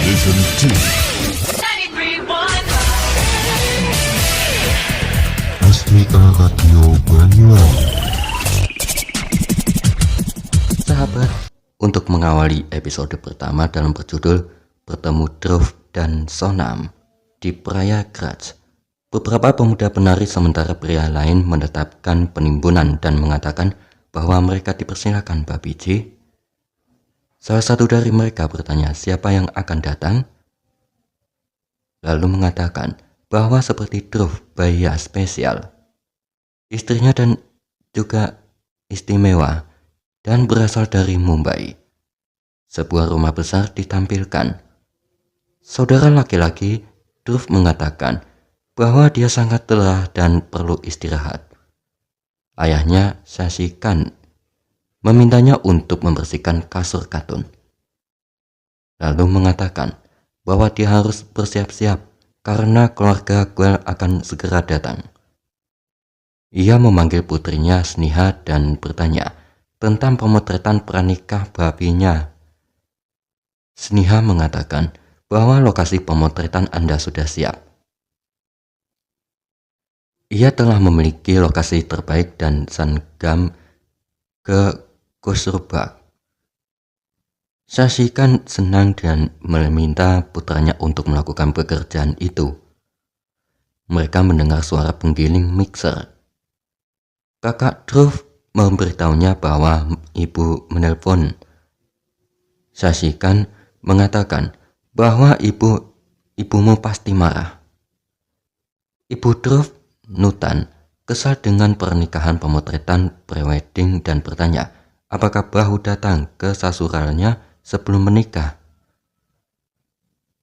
Listen to 93.1 Asmika Radio Banyuwangi. Sahabat, untuk mengawali episode pertama dalam berjudul Bertemu Dhruv dan Sonam di Prayagraj, beberapa pemuda penari sementara pria lain menetapkan penimbunan dan mengatakan bahwa mereka dipersilakan Babiji. Salah satu dari mereka bertanya siapa yang akan datang, lalu mengatakan bahwa seperti Dhruv bayi spesial, istrinya dan juga istimewa dan berasal dari Mumbai. Sebuah rumah besar ditampilkan. Saudara laki-laki Dhruv mengatakan bahwa dia sangat lelah dan perlu istirahat. Ayahnya Shashikan memintanya untuk membersihkan kasur katun, lalu mengatakan bahwa dia harus bersiap-siap karena keluarga Gwel akan segera datang. Ia memanggil putrinya Sneha dan bertanya tentang pemotretan pranikah babinya. Sneha mengatakan bahwa lokasi pemotretan Anda sudah siap. Ia telah memiliki lokasi terbaik dan Sangam ke Khosrowbagh. Shashikan senang dan meminta putranya untuk melakukan pekerjaan itu. Mereka mendengar suara penggiling mixer. Kakak Dhruv memberitahunya bahwa ibu menelpon. Shashikan mengatakan bahwa ibumu pasti marah. Ibu Dhruv, Nutan, kesal dengan pernikahan pemotretan prewedding dan bertanya apakah Bahu datang ke sasuralnya sebelum menikah.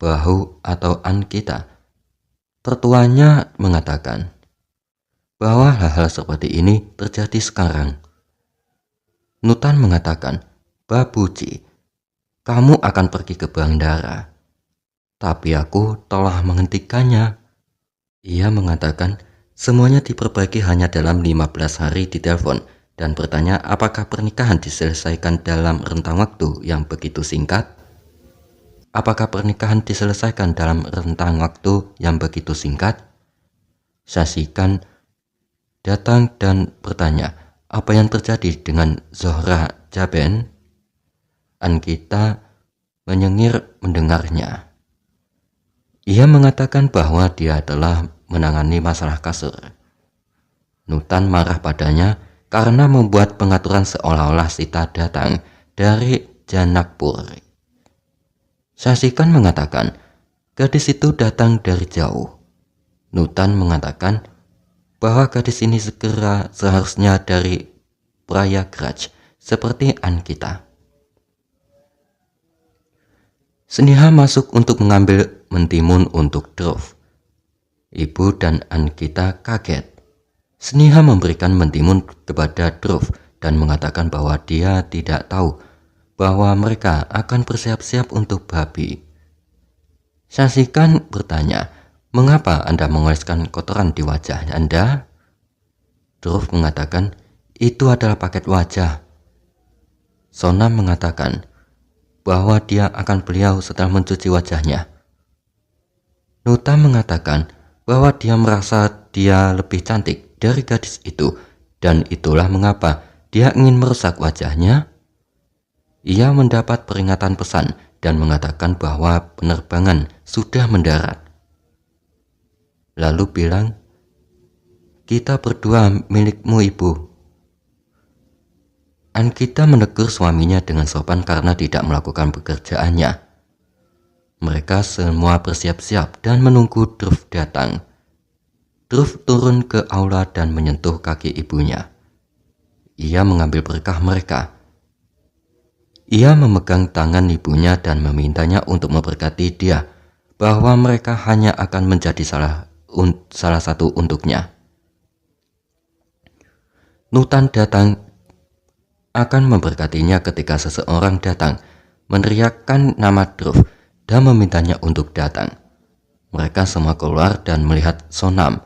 Bahu atau Ankita, tertuanya, mengatakan bahwa hal-hal seperti ini terjadi sekarang. Nutan mengatakan, Babuji, kamu akan pergi ke bandara, tapi aku telah menghentikannya. Ia mengatakan semuanya diperbaiki hanya dalam 15 hari di telepon dan bertanya apakah pernikahan diselesaikan dalam rentang waktu yang begitu singkat. Apakah pernikahan diselesaikan dalam rentang waktu yang begitu singkat? Shashikan datang dan bertanya apa yang terjadi dengan Zohra Jaben. Ankita menyengir mendengarnya. Ia mengatakan bahwa dia telah menangani masalah kasur. Nutan marah padanya karena membuat pengaturan seolah-olah Sita datang dari Janakpur. Shashikan mengatakan gadis itu datang dari jauh. Nutan mengatakan bahwa gadis ini segera seharusnya dari Prayagraj seperti Ankita. Sneha masuk untuk mengambil mentimun untuk Dhruv. Ibu dan Ankita kaget. Sneha memberikan mentimun kepada Dhruv dan mengatakan bahwa dia tidak tahu bahwa mereka akan bersiap-siap untuk babi. Shashikan bertanya, mengapa Anda mengoleskan kotoran di wajah Anda? Dhruv mengatakan, itu adalah paket wajah. Sonam mengatakan bahwa dia akan beliau setelah mencuci wajahnya. Nuta mengatakan bahwa dia merasa dia lebih cantik dari gadis itu dan itulah mengapa dia ingin merusak wajahnya. Ia mendapat peringatan pesan dan mengatakan bahwa penerbangan sudah mendarat. Lalu bilang, kita berdua milikmu ibu. Ankita menegur suaminya dengan sopan karena tidak melakukan pekerjaannya. Mereka semua bersiap-siap dan menunggu Dhruv datang. Dhruv turun ke aula dan menyentuh kaki ibunya. Ia mengambil berkah mereka. Ia memegang tangan ibunya dan memintanya untuk memberkati dia bahwa mereka hanya akan menjadi salah satu untuknya. Nutan datang akan memberkatinya ketika seseorang datang, meneriakkan nama Dhruv dan memintanya untuk datang. Mereka semua keluar dan melihat Sonam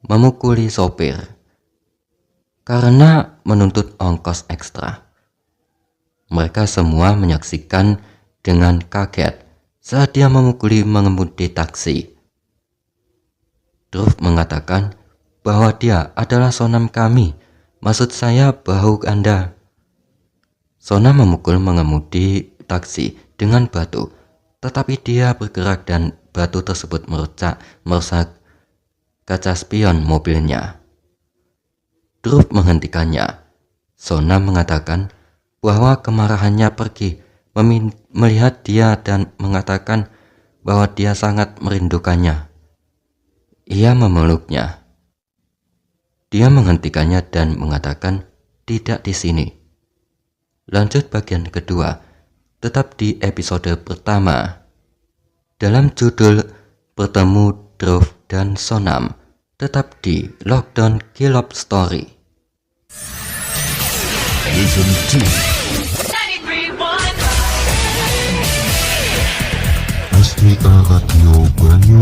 memukuli sopir karena menuntut ongkos ekstra. Mereka semua menyaksikan dengan kaget saat dia memukuli mengemudi taksi. Druff mengatakan bahwa dia adalah Sonam kami, maksud saya bahu Anda. Sonam memukul mengemudi taksi dengan batu, tetapi dia bergerak dan batu tersebut merusak kaca spion mobilnya. Druff menghentikannya. Sonam mengatakan bahwa kemarahannya pergi melihat dia dan mengatakan bahwa dia sangat merindukannya. Ia memeluknya. Dia menghentikannya dan mengatakan tidak di sini. Lanjut bagian kedua, tetap di episode pertama. Dalam judul Bertemu Druff dan Sonam, tetap di Lockdown Kilop Story. Season 2 SDR Radio Banyuwangi.